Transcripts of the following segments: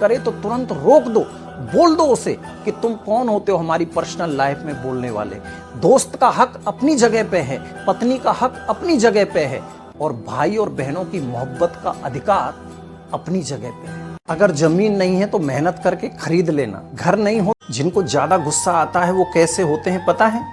करे तो तुरंत रोक दो, बोल दो उसे कि तुम कौन होते हो हमारी पर्सनल लाइफ में बोलने वाले। दोस्त का हक अपनी जगह पे है, पत्नी का हक अपनी जगह पे है, और भाई और बहनों की मोहब्बत का अधिकार अपनी जगह पे है। अगर जमीन नहीं है तो मेहनत करके खरीद लेना। घर नहीं हो, जिनको ज्यादा गुस्सा आता है वो कैसे होते हैं पता है?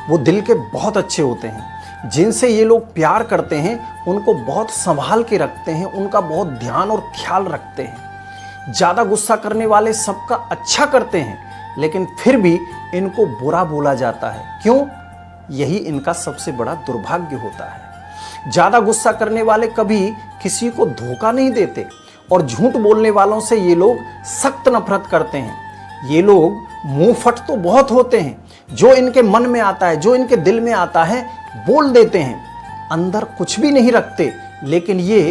वो दिल के बहुत अच्छे होते हैं। जिनसे ये लोग प्यार करते हैं उनको बहुत संभाल के रखते हैं, उनका बहुत ध्यान और ख्याल रखते हैं। ज्यादा गुस्सा करने वाले सबका अच्छा करते हैं, लेकिन फिर भी इनको बुरा बोला जाता है। क्यों? यही इनका सबसे बड़ा दुर्भाग्य होता है। ज्यादा गुस्सा करने वाले कभी किसी को धोखा नहीं देते, और झूठ बोलने वालों से ये लोग सख्त नफरत करते हैं। ये लोग मुंहफट तो बहुत होते हैं, जो इनके मन में आता है, जो इनके दिल में आता है बोल देते हैं, अंदर कुछ भी नहीं रखते, लेकिन ये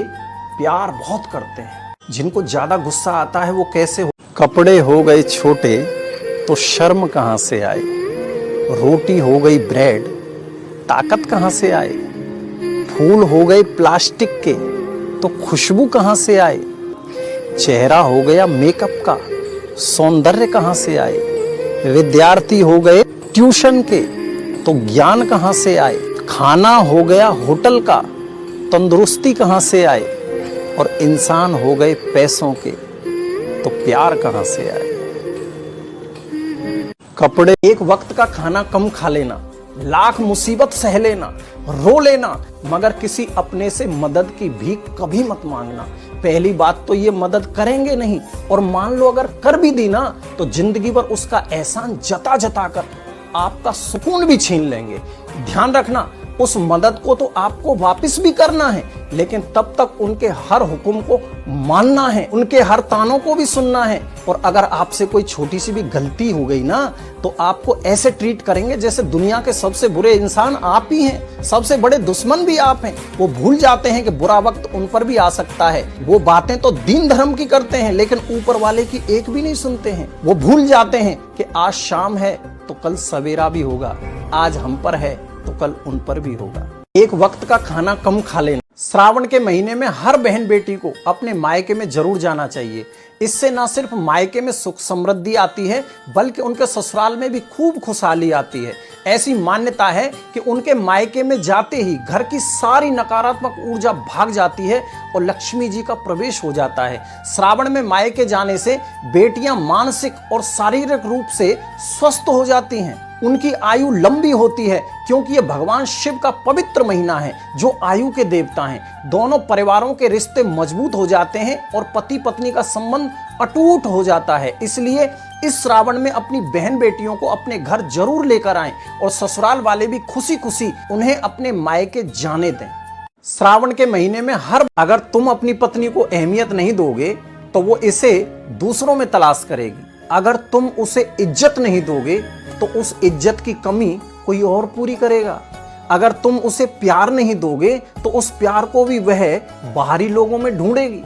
प्यार बहुत करते हैं। जिनको ज्यादा गुस्सा आता है वो कैसे हो? कपड़े हो गए छोटे तो शर्म कहां से आए, रोटी हो गई ब्रेड ताकत कहां से आए, फूल हो गए प्लास्टिक के तो खुशबू कहां से आए, चेहरा हो गया मेकअप का सौंदर्य कहां से आए, विद्यार्थी हो गए ट्यूशन के तो ज्ञान कहां से आए, खाना हो गया होटल का तंदुरुस्ती कहां से आए, और इंसान हो गए पैसों के तो प्यार कहां से आए। कपड़े, एक वक्त का खाना कम खा लेना, लाख मुसीबत सह लेना, रो लेना, मगर किसी अपने से मदद की भीख कभी मत मांगना। पहली बात तो ये मदद करेंगे नहीं, और मान लो अगर कर भी दी ना तो जिंदगी भर उसका एहसान जता जता कर आपका सुकून भी छीन लेंगे। ध्यान रखना, उस मदद को तो आपको वापस भी करना है, लेकिन तब तक उनके हर हुक्म को मानना है, उनके हर तानों को भी सुनना है। और अगर आपसे कोई छोटी सी भी गलती हो गई ना तो आपको ऐसे ट्रीट करेंगे जैसे दुनिया के सबसे बुरे इंसान आप ही हैं, सबसे बड़े दुश्मन भी आप हैं। वो भूल जाते हैं कि बुरा वक्त उन पर भी आ सकता है। वो बातें तो दीन धर्म की करते हैं, लेकिन ऊपर वाले की एक भी नहीं सुनते हैं। वो भूल जाते हैं कि आज शाम है तो कल सवेरा भी होगा, आज हम पर है तो कल उन पर भी होगा। एक वक्त का खाना कम खा लेना। श्रावण के महीने में हर बहन बेटी को अपने मायके में जरूर जाना चाहिए। इससे न सिर्फ मायके में सुख समृद्धि आती है, बल्कि उनके ससुराल में भी खूब खुशहाली आती है। ऐसी मान्यता है कि उनके मायके में जाते ही घर की सारी नकारात्मक ऊर्जा भाग जाती है और लक्ष्मी जी का प्रवेश हो जाता है। श्रावण में मायके जाने से बेटियां मानसिक और शारीरिक रूप से स्वस्थ हो जाती हैं। उनकी आयु लंबी होती है, क्योंकि ये भगवान शिव का पवित्र महीना है जो आयु के देवता हैं। दोनों परिवारों के रिश्ते मजबूत हो जाते हैं और पति पत्नी का संबंध अटूट हो जाता है। इसलिए इस श्रावण में अपनी बहन बेटियों को अपने घर जरूर लेकर आएं, और ससुराल वाले भी खुशी खुशी उन्हें अपने मायके जाने दें। श्रावण के महीने में अगर तुम अपनी पत्नी को अहमियत नहीं दोगे तो वो इसे दूसरों में तलाश करेगी। अगर तुम उसे इज्जत नहीं दोगे तो उस इज्जत की कमी कोई और पूरी करेगा। अगर तुम उसे प्यार नहीं दोगे तो उस प्यार को भी वह बाहरी लोगों में ढूंढेगी,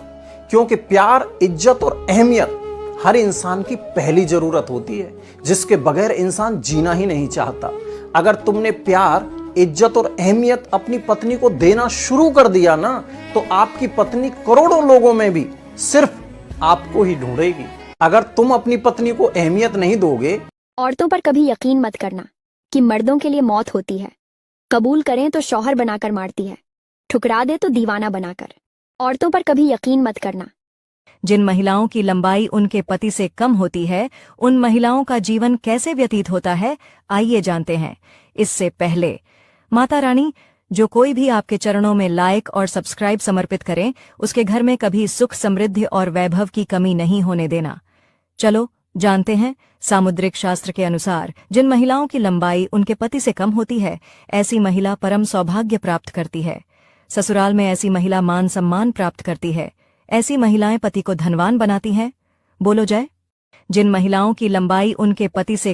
क्योंकि प्यार, इज्जत और अहमियत हर इंसान की पहली जरूरत होती है, जिसके बगैर इंसान जीना ही नहीं चाहता। अगर तुमने प्यार, इज्जत और अहमियत अपनी पत्नी को देना शुरू कर दिया ना तो आपकी पत्नी करोड़ों लोगों में भी सिर्फ आपको ही ढूंढेगी। अगर तुम अपनी पत्नी को अहमियत नहीं दोगे। औरतों पर कभी यकीन मत करना कि मर्दों के लिए मौत होती है। कबूल करें तो शौहर बनाकर मारती है, ठुकरा दे तो दीवाना बनाकर। औरतों पर कभी यकीन मत करना। जिन महिलाओं की लंबाई उनके पति से कम होती है, उन महिलाओं का जीवन कैसे व्यतीत होता है, आइए जानते हैं। इससे पहले माता रानी, जो कोई भी आपके चरणों में लाइक और सब्सक्राइब समर्पित करें, उसके घर में कभी सुख, समृद्धि और वैभव की कमी नहीं होने देना। चलो जानते हैं। सामुद्रिक शास्त्र के अनुसार जिन महिलाओं की लंबाई उनके पति से कम होती है, ऐसी महिला परम सौभाग्य प्राप्त करती है। ससुराल में ऐसी महिला मान सम्मान प्राप्त करती है। ऐसी महिलाएं पति को धनवान बनाती हैं। बोलो जय। जिन महिलाओं की लंबाई उनके पति से